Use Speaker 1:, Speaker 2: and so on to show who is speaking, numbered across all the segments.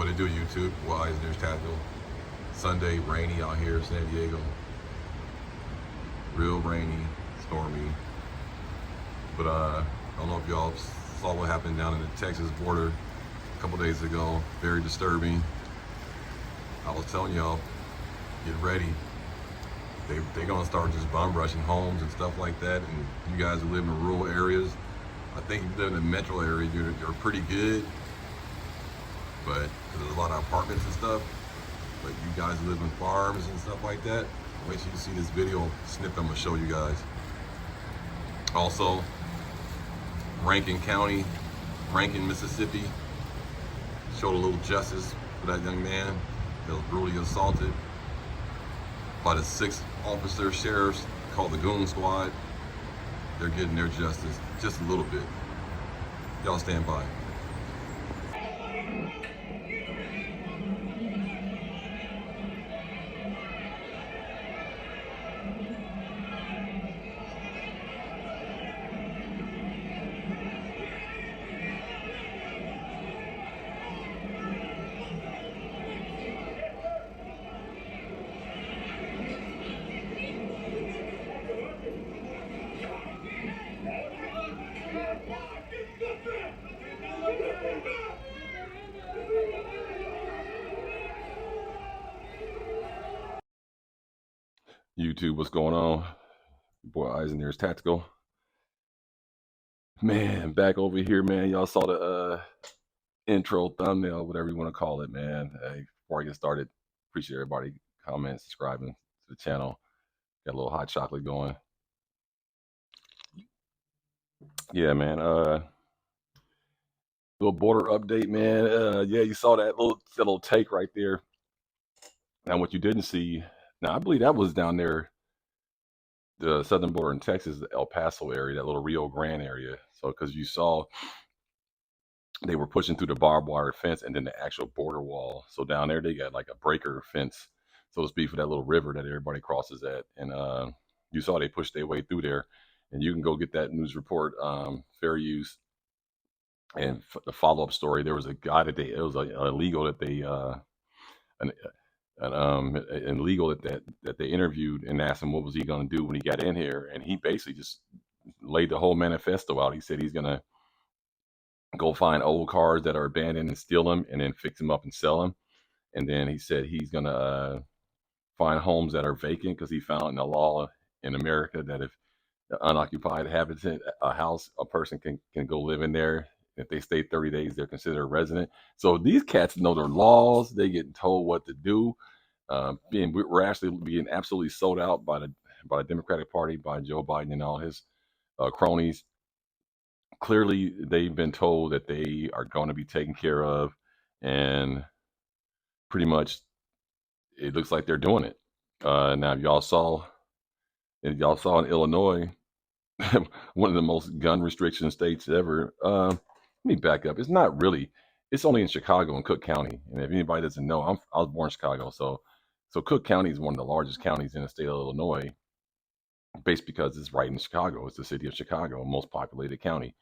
Speaker 1: What it do, YouTube? Wise, there's Tactical. Sunday, rainy out here in San Diego. Real rainy, stormy. But I don't know if y'all saw what happened down in the Texas border a couple days ago. Very disturbing. I was telling y'all, get ready. They're gonna start just bomb rushing homes and stuff like that. And you guys who live in rural areas, I think if you live in the metro area, you're pretty good. But there's a lot of apartments and stuff. But you guys who live in farms and stuff like that, wait till you see this video snippet I'm gonna show you guys. Also, Rankin County, Rankin, Mississippi, showed a little justice for that young man that was brutally assaulted by the 6 officer sheriffs called the Goon Squad. They're getting their justice just a little bit. Y'all stand by. YouTube, what's going on? Boy, Eyes and Ears Tactical. Man, back over here, man. Y'all saw the intro, thumbnail, whatever you want to call it, man. Hey, before I get started, appreciate everybody commenting, subscribing to the channel. Got a little hot chocolate going. Yeah, man. Little border update, man. Yeah, you saw that little take right there. Now, what you didn't see, now I believe that was down there, the southern border in Texas, the El Paso area, that little Rio Grande area. So, because you saw they were pushing through the barbed wire fence and then the actual border wall. So down there they got like a breaker fence, so to speak, for that little river that everybody crosses at. And you saw they pushed their way through there, and you can go get that news report, fair use. And the follow-up story, there was a guy that it was illegal that they illegal that they interviewed and asked him what was he going to do when he got in here, and he basically just laid the whole manifesto out. He said he's going to go find old cars that are abandoned and steal them and then fix them up and sell them. And then he said he's going to find homes that are vacant, because he found in the law in America that if the unoccupied habitant, a house, a person can go live in there. If they stay 30 days, they're considered a resident. So these cats know their laws. They get told what to do. We're actually being absolutely sold out by the Democratic Party, by Joe Biden and all his cronies. Clearly, they've been told that they are going to be taken care of, and pretty much it looks like they're doing it. Now, if y'all saw in Illinois, one of the most gun restriction states ever. Let me back up. It's not really. It's only in Chicago and Cook County. And if anybody doesn't know, I was born in Chicago, so Cook County is one of the largest counties in the state of Illinois, based because it's right in Chicago. It's the city of Chicago, most populated county.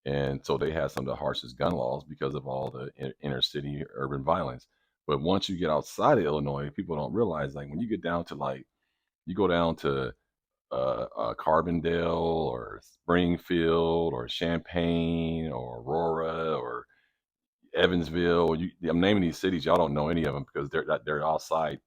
Speaker 1: And so they have some of the harshest gun laws because of all the inner city urban violence. But once you get outside of Illinois, people don't realize, like, when you get down to you go down to Carbondale or Springfield or Champaign or Aurora or Evansville. I'm naming these cities. Y'all don't know any of them because they're outside,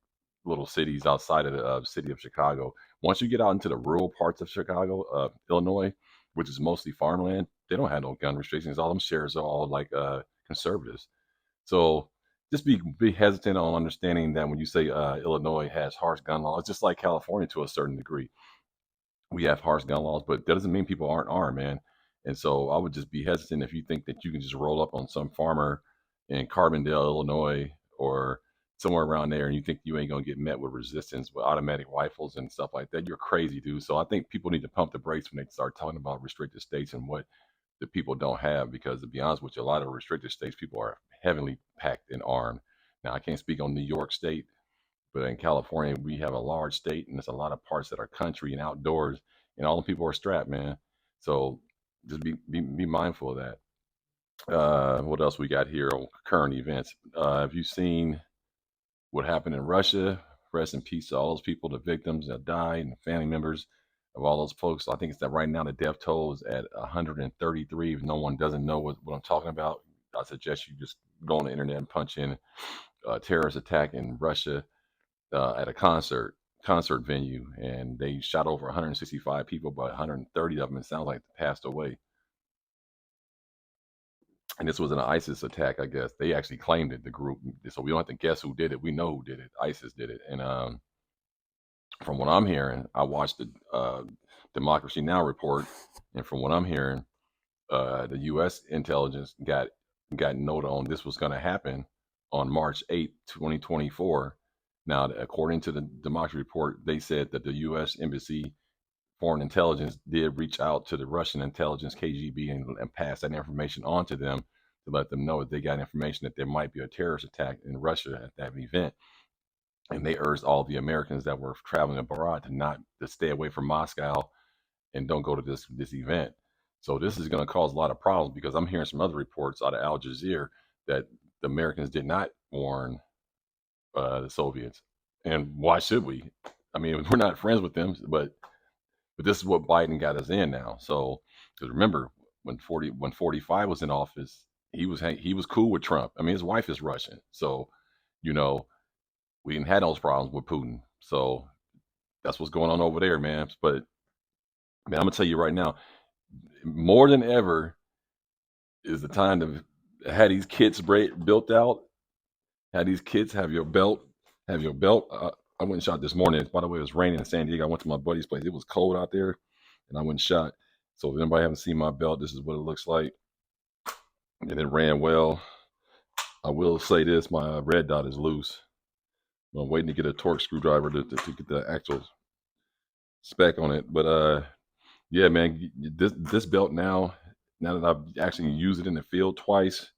Speaker 1: little cities outside of the city of Chicago. Once you get out into the rural parts of Chicago, Illinois, which is mostly farmland, they don't have no gun restrictions. All them sheriffs are all like conservatives. So just be hesitant on understanding that when you say Illinois has harsh gun laws, just like California to a certain degree. We have harsh gun laws, but that doesn't mean people aren't armed, man. And so I would just be hesitant if you think that you can just roll up on some farmer in Carbondale, Illinois, or somewhere around there, and you think you ain't gonna get met with resistance with automatic rifles and stuff like that. You're crazy, dude. So I think people need to pump the brakes when they start talking about restricted states and what the people don't have, because to be honest with you, a lot of restricted states, people are heavily packed and armed. Now, I can't speak on New York State, but in California, we have a large state, and there's a lot of parts that are country and outdoors, and all the people are strapped, man. So just be mindful of that. What else we got here on current events? Have you seen what happened in Russia? Rest in peace to all those people, the victims that died, and the family members of all those folks. I think it's that right now the death toll is at 133. If no one doesn't know what I'm talking about, I suggest you just go on the internet and punch in terrorist attack in Russia at a concert venue, and they shot over 165 people, but 130 of them, it sounds like, passed away. And this was an ISIS attack, I guess. They actually claimed it, the group. So we don't have to guess who did it. We know who did it. ISIS did it. And from what I'm hearing, I watched the Democracy Now! Report, and from what I'm hearing, the U.S. intelligence got note on this was going to happen on March 8th, 2024. Now, according to the Democracy Report, they said that the U.S. Embassy Foreign Intelligence did reach out to the Russian intelligence KGB and pass that information on to them to let them know that they got information that there might be a terrorist attack in Russia at that event. And they urged all the Americans that were traveling abroad to stay away from Moscow and don't go to this event. So this is going to cause a lot of problems because I'm hearing some other reports out of Al Jazeera that the Americans did not warn the Soviets. And why should we? I mean, we're not friends with them, but this is what Biden got us in now. So, because remember when 45 was in office, he was cool with Trump. I mean, his wife is Russian, so you know we didn't have those problems with Putin. So that's what's going on over there, man. But man, I'm gonna tell you right now, more than ever is the time to have these kits built out. Have these kits, have your belt, have your belt. I went and shot this morning. By the way, it was raining in San Diego. I went to my buddy's place. It was cold out there, and I went and shot. So if anybody haven't seen my belt, this is what it looks like. And it ran well. I will say this: my red dot is loose. I'm waiting to get a torque screwdriver to get the actual spec on it. But yeah, man, this belt now that I've actually used it in the field twice,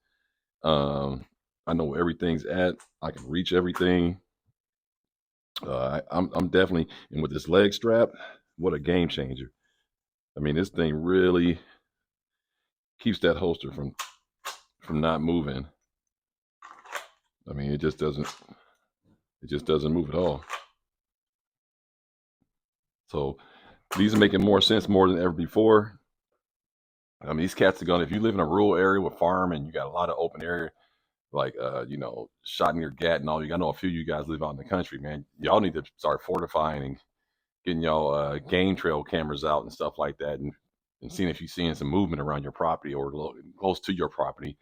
Speaker 1: I know where everything's at. I can reach everything. I'm definitely, and with this leg strap, what a game changer. I mean, this thing really keeps that holster from not moving. I mean, it just doesn't move at all. So these are making more sense more than ever before. I mean, these cats are gonna. If you live in a rural area with farm and you got a lot of open area, like shot near Gat and all, I know a few of you guys live out in the country, man. Y'all need to start fortifying and getting y'all game trail cameras out and stuff like that, and seeing if you're seeing some movement around your property or close to your property,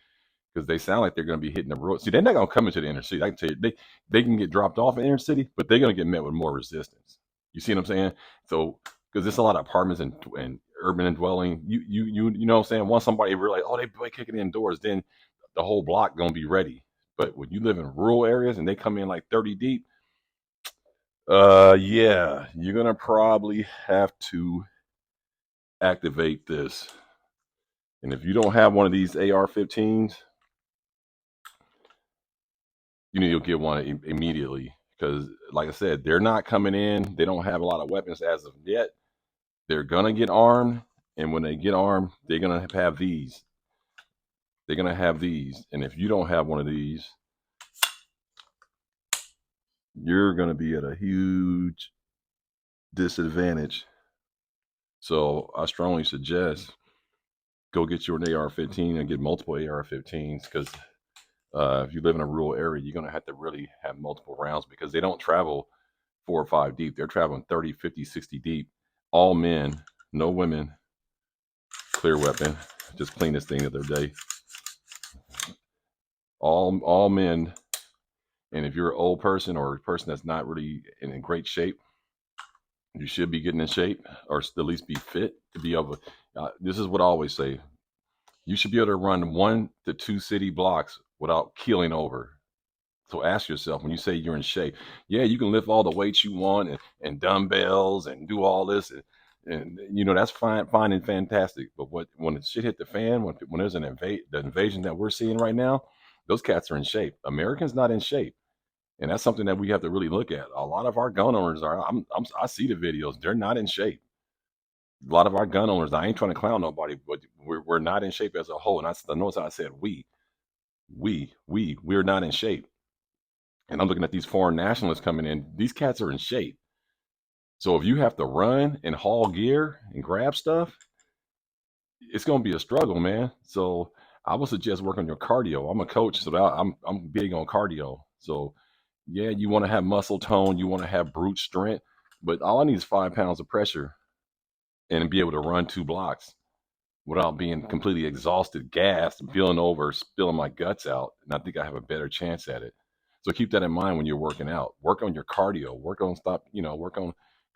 Speaker 1: because they sound like they're going to be hitting the road. See, they're not going to come into the inner city. I can tell you, they can get dropped off in the inner city, but they're going to get met with more resistance. You see what I'm saying? So, because there's a lot of apartments and urban indwelling, you know what I'm saying? Once somebody realize, oh, they kicking indoors, then the whole block going to be ready. But when you live in rural areas and they come in like 30 deep, yeah, you're gonna probably have to activate this. And if you don't have one of these AR-15s, you need to get one immediately because, like I said, they're not coming in. They don't have a lot of weapons as of yet. They're gonna get armed, and when they get armed, they're gonna have these. They're gonna have these, and if you don't have one of these, you're gonna be at a huge disadvantage. So I strongly suggest go get you an AR-15 and get multiple AR-15s because if you live in a rural area, you're going to have to really have multiple rounds because they don't travel 4 or 5 deep. They're traveling 30, 50, 60 deep. All men, no women, clear weapon. Just clean this thing the other day. All men, and if you're an old person or a person that's not really in great shape, you should be getting in shape or at least be fit to be able to. This is what I always say. You should be able to run 1 to 2 city blocks without keeling over. So ask yourself when you say you're in shape, yeah, you can lift all the weights you want and dumbbells and do all this. And that's fine and fantastic. But when the shit hit the fan, when there's the invasion that we're seeing right now, those cats are in shape. Americans not in shape. And that's something that we have to really look at. A lot of our gun owners I see the videos. They're not in shape. A lot of our gun owners, I ain't trying to clown nobody, but we're not in shape as a whole. And I notice how I said we're not in shape. And I'm looking at these foreign nationalists coming in. These cats are in shape. So if you have to run and haul gear and grab stuff, it's going to be a struggle, man. So I would suggest work on your cardio. I'm a coach, so I'm big on cardio. So yeah, you want to have muscle tone, you want to have brute strength, but all I need is 5 pounds of pressure and be able to run 2 blocks without being completely exhausted, gassed, feeling over, spilling my guts out. And I think I have a better chance at it. So keep that in mind when you're working out. Work on your cardio. Work on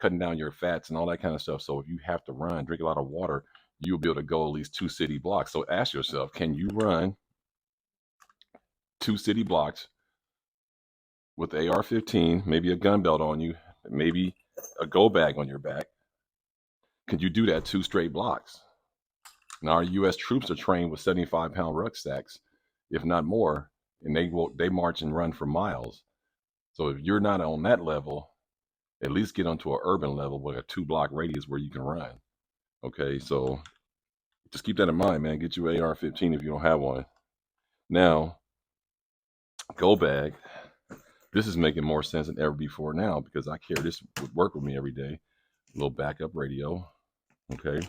Speaker 1: cutting down your fats and all that kind of stuff. So if you have to run, drink a lot of water, you'll be able to go at least 2 city blocks. So ask yourself, can you run 2 city blocks with AR-15, maybe a gun belt on you, maybe a go bag on your back? Could you do that 2 straight blocks? Now our U.S. troops are trained with 75-pound rucksacks, if not more, and they march and run for miles. So if you're not on that level, at least get onto an urban level with a 2 block radius where you can run. Okay, so just keep that in mind, man. Get you an AR-15 if you don't have one. Now, go bag. This is making more sense than ever before now because I carry this would work with me every day. A little backup radio. Okay,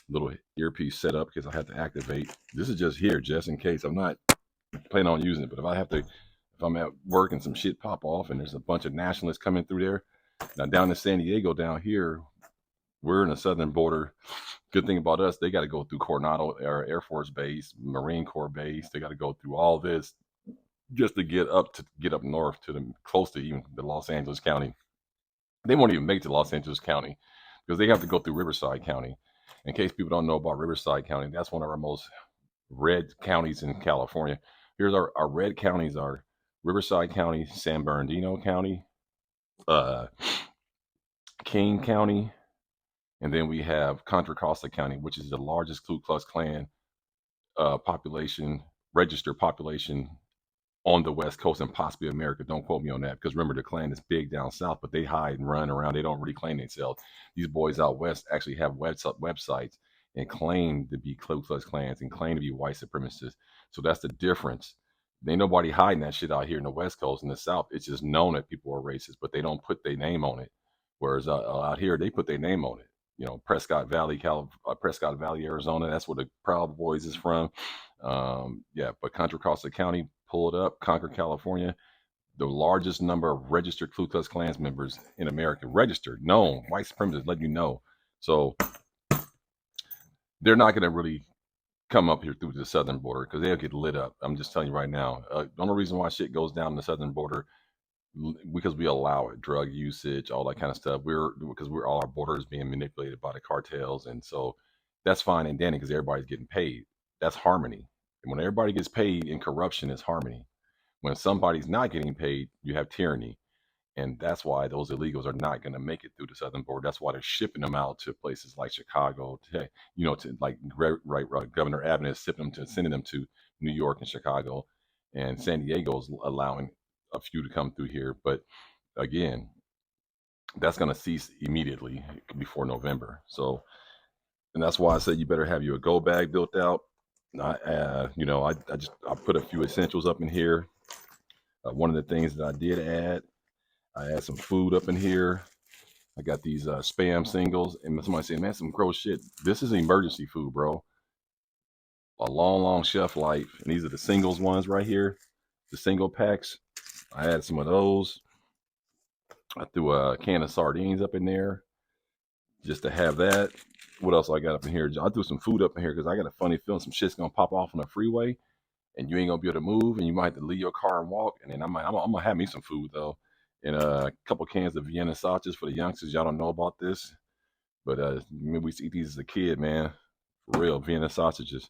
Speaker 1: little earpiece setup because I have to activate. This is just here, just in case. I'm not planning on using it, but if I'm at work and some shit pop off and there's a bunch of nationalists coming through there. Now down in San Diego, down here, we're in the southern border. Good thing about us, they got to go through Coronado Air Force Base, Marine Corps Base. They got to go through all this just to get up north to the close to even the Los Angeles County. They won't even make it to Los Angeles County because they have to go through Riverside County. In case people don't know about Riverside County, that's one of our most red counties in California. Here's our red counties are Riverside County, San Bernardino County, uh, King County, and then we have Contra Costa County, which is the largest Ku Klux Klan population, registered population on the West Coast and possibly America. Don't quote me on that because remember the Klan is big down south, but they hide and run around. They don't really claim themselves. These boys out west actually have websites and claim to be Ku Klux Klans and claim to be white supremacists. So that's the difference. Ain't nobody hiding that shit out here in the West Coast. In the South, it's just known that people are racist, but they don't put their name on it. Whereas out here, they put their name on it. You know, Prescott Valley, Arizona. That's where the Proud Boys is from. Yeah, but Contra Costa County, pull it up. Concord, California, the largest number of registered Ku Klux Klans members in America. Registered, known, white supremacists, let you know. So they're not going to really come up here through the southern border because they'll get lit up. I'm just telling you right now. The only reason why shit goes down the southern border because we allow it, drug usage, all that kind of stuff. We're all our borders being manipulated by the cartels, and so that's fine and dandy because everybody's getting paid. That's harmony. And when everybody gets paid in corruption, it's harmony. When somebody's not getting paid, you have tyranny. And that's why those illegals are not going to make it through the southern border. That's why they're shipping them out to places like Chicago, to like Governor Abbott is sending them to New York and Chicago, and San Diego's allowing a few to come through here. But again, that's going to cease immediately before November. So, and that's why I said you better have you a go bag built out. I put a few essentials up in here. One of the things that I did add, I had some food up in here. I got these spam singles, and somebody said, "Man, some gross shit." This is emergency food, bro. A long, long shelf life, and these are the singles ones right here, the single packs. I had some of those. I threw a can of sardines up in there just to have that. What else I got up in here? I threw some food up in here because I got a funny feeling some shit's gonna pop off on the freeway, and you ain't gonna be able to move, and you might have to leave your car and walk. And then I'm gonna have me some food though, and a couple cans of Vienna sausages for the youngsters. Y'all don't know about this, but maybe we used to eat these as a kid, man. For real, Vienna sausages.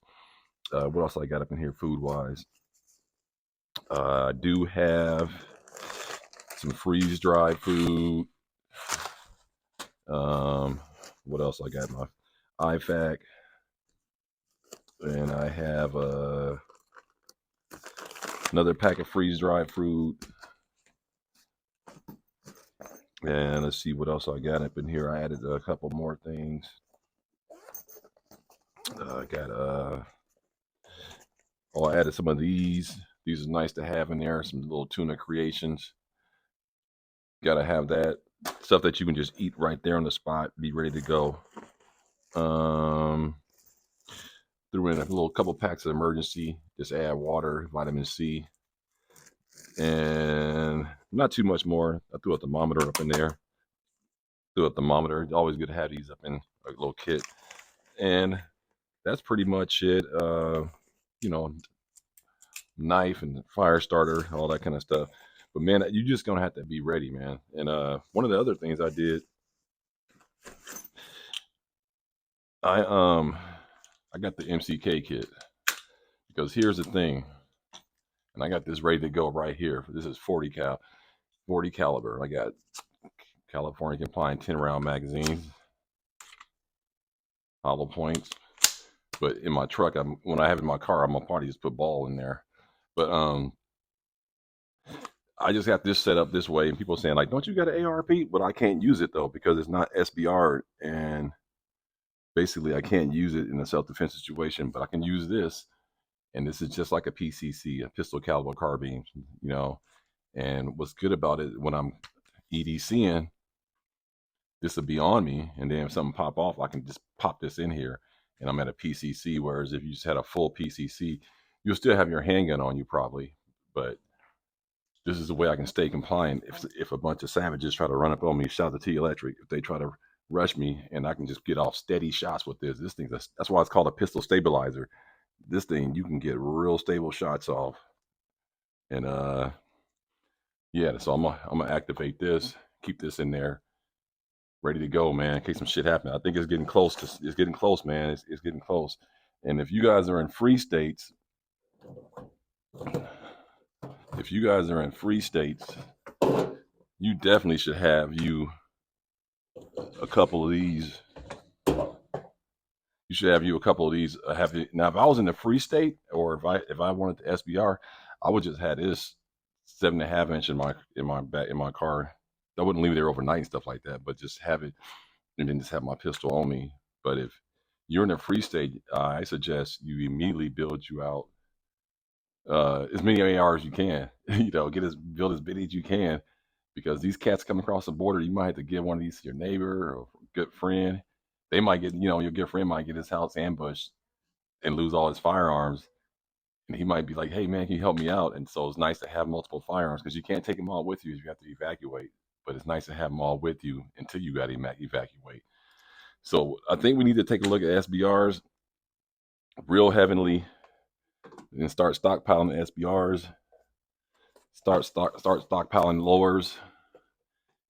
Speaker 1: What else I got up in here food wise? I do have some freeze dried food. What else I got? My IFAC, and I have another pack of freeze dried fruit. And let's see what else I got up in here. I added a couple more things. Got oh, I added some of these. These are nice to have in there. Some little tuna creations. Gotta have that stuff that you can just eat right there on the spot. Be ready to go. Um, Threw in a little couple packs of emergency. Just add water, vitamin C, and not too much more. I threw a thermometer up in there. Threw a thermometer. It's always good to have these up in a little kit. And that's pretty much it. You know, knife and fire starter, all that kind of stuff. But man, you just gonna have to be ready, man. And one of the other things I did, I got the MCK kit because here's the thing, and I got this ready to go right here. This is 40 caliber. I got California compliant 10-round magazines, hollow points. But in my truck, when I have it in my car, I'm gonna probably just put ball in there. But I just got this set up this way, and people saying like, "Don't you got an ARP?" But I can't use it though because it's not SBR, and basically I can't use it in a self-defense situation. But I can use this, and this is just like a PCC, a pistol caliber carbine, you know. And what's good about it, when I'm EDCing, this will be on me, and then if something pop off, I can just pop this in here, and I'm at a PCC. Whereas if you just had a full PCC, you'll still have your handgun on you probably, but this is the way I can stay compliant. If a bunch of savages try to run up on me, shout out to T Electric, if they try to rush me, and I can just get off steady shots with this. This thing, that's why it's called a pistol stabilizer. This thing, you can get real stable shots off. And yeah, so I'm gonna activate this, keep this in there, ready to go, man, in case some shit happens. I think it's getting close. It's getting close, man. It's getting close. And if you guys are in free states, you definitely should have you a couple of these. You should have you a couple of these. Have it now. If I was in the free state, or if I wanted the SBR, I would just have this 7.5 inch in my car. I wouldn't leave it there overnight and stuff like that, but just have it, and then just have my pistol on me. But if you're in a free state, I suggest you immediately build you out as many ARs as you can. Build as many as you can, because these cats come across the border. You might have to give one of these to your neighbor or good friend. They might get, your good friend might get his house ambushed and lose all his firearms, and he might be like, "Hey man, can you help me out?" And so it's nice to have multiple firearms, because you can't take them all with you if you have to evacuate. But it's nice to have them all with you until you got to evacuate. So I think we need to take a look at SBRs real heavily and start stockpiling the SBRs. Start stockpiling lowers,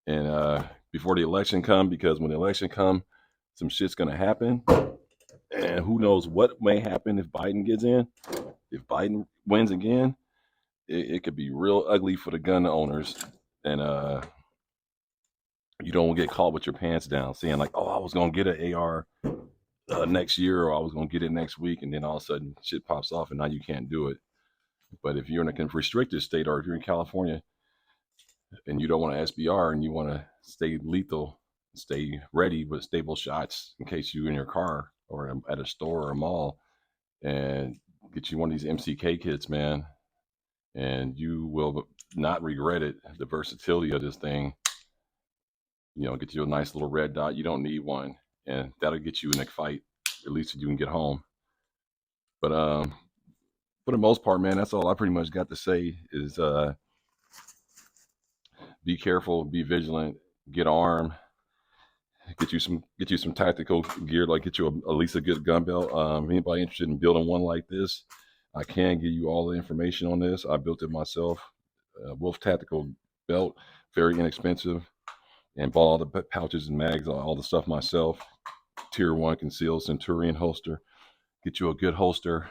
Speaker 1: and before the election come, because when the election come, some shit's gonna happen, and who knows what may happen if Biden gets in. If Biden wins again, it could be real ugly for the gun owners, and you don't get caught with your pants down, saying like, "Oh, I was gonna get an AR next year, or I was gonna get it next week," and then all of a sudden shit pops off, and now you can't do it. But if you're in a restricted state, or if you're in California and you don't want an SBR and you want to stay lethal, stay ready with stable shots in case you in your car or at a store or a mall, and get you one of these MCK kits, man, and you will not regret it. The versatility of this thing, get you a nice little red dot. You don't need one, and that'll get you in a fight. At least you can get home. But for the most part, man, that's all I pretty much got to say is be careful, be vigilant, get armed, get you some tactical gear, like get you at least a good gun belt. Anybody interested in building one like this, I can give you all the information on this. I built it myself. Wolf Tactical belt, very inexpensive, and bought all the pouches and mags, all the stuff myself. Tier 1 concealed Centurion holster. Get you a good holster.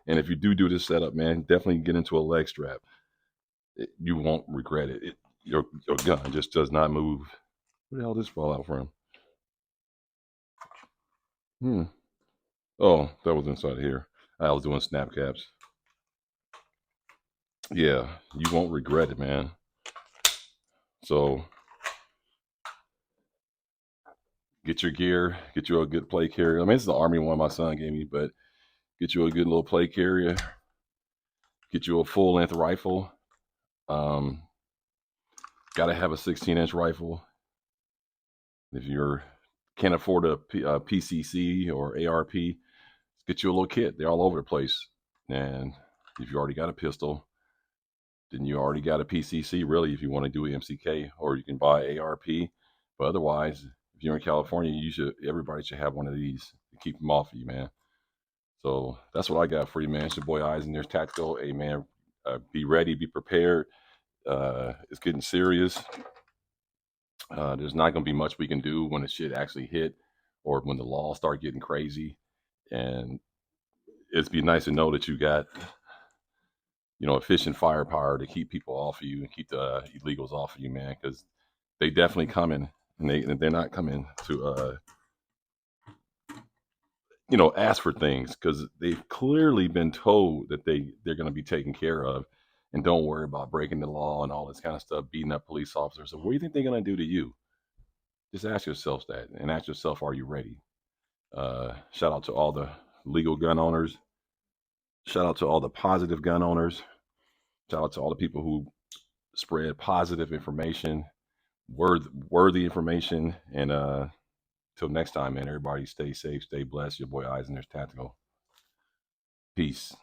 Speaker 1: And if you do this setup, man, definitely get into a leg strap. You won't regret it. Your gun just does not move. Where the hell did this fall out from? Oh, that was inside here. I was doing snap caps. Yeah, you won't regret it, man. So Get your gear, get you a good play carrier. I mean, this is the Army one my son gave me, but get you a good little play carrier. Get you a full length rifle. Um, Got to have a 16-inch rifle. If you're can't afford a PCC or ARP, get you a little kit. They're all over the place. And if you already got a pistol, then you already got a PCC, really, if you want to do an MCK, or you can buy ARP. But otherwise, if you're in California, everybody should have one of these to keep them off of you, man. So that's what I got for you, man. It's your boy Eisen. There's Tactical. Hey, man, be ready, be prepared. It's getting serious. There's not going to be much we can do when the shit actually hit or when the laws start getting crazy. And it'd be nice to know that you got, efficient firepower to keep people off of you and keep the illegals off of you, man, because they definitely coming, and they're not coming to ask for things, because they've clearly been told that they're going to be taken care of, and don't worry about breaking the law and all this kind of stuff, beating up police officers. So what do you think they're going to do to you? Just ask yourself that, and ask yourself, are you ready? Shout out to all the legal gun owners. Shout out to all the positive gun owners. Shout out to all the people who spread positive information, worthy information. And till next time, man, everybody stay safe, stay blessed. Your boy Eisen, there's Tactical. Peace.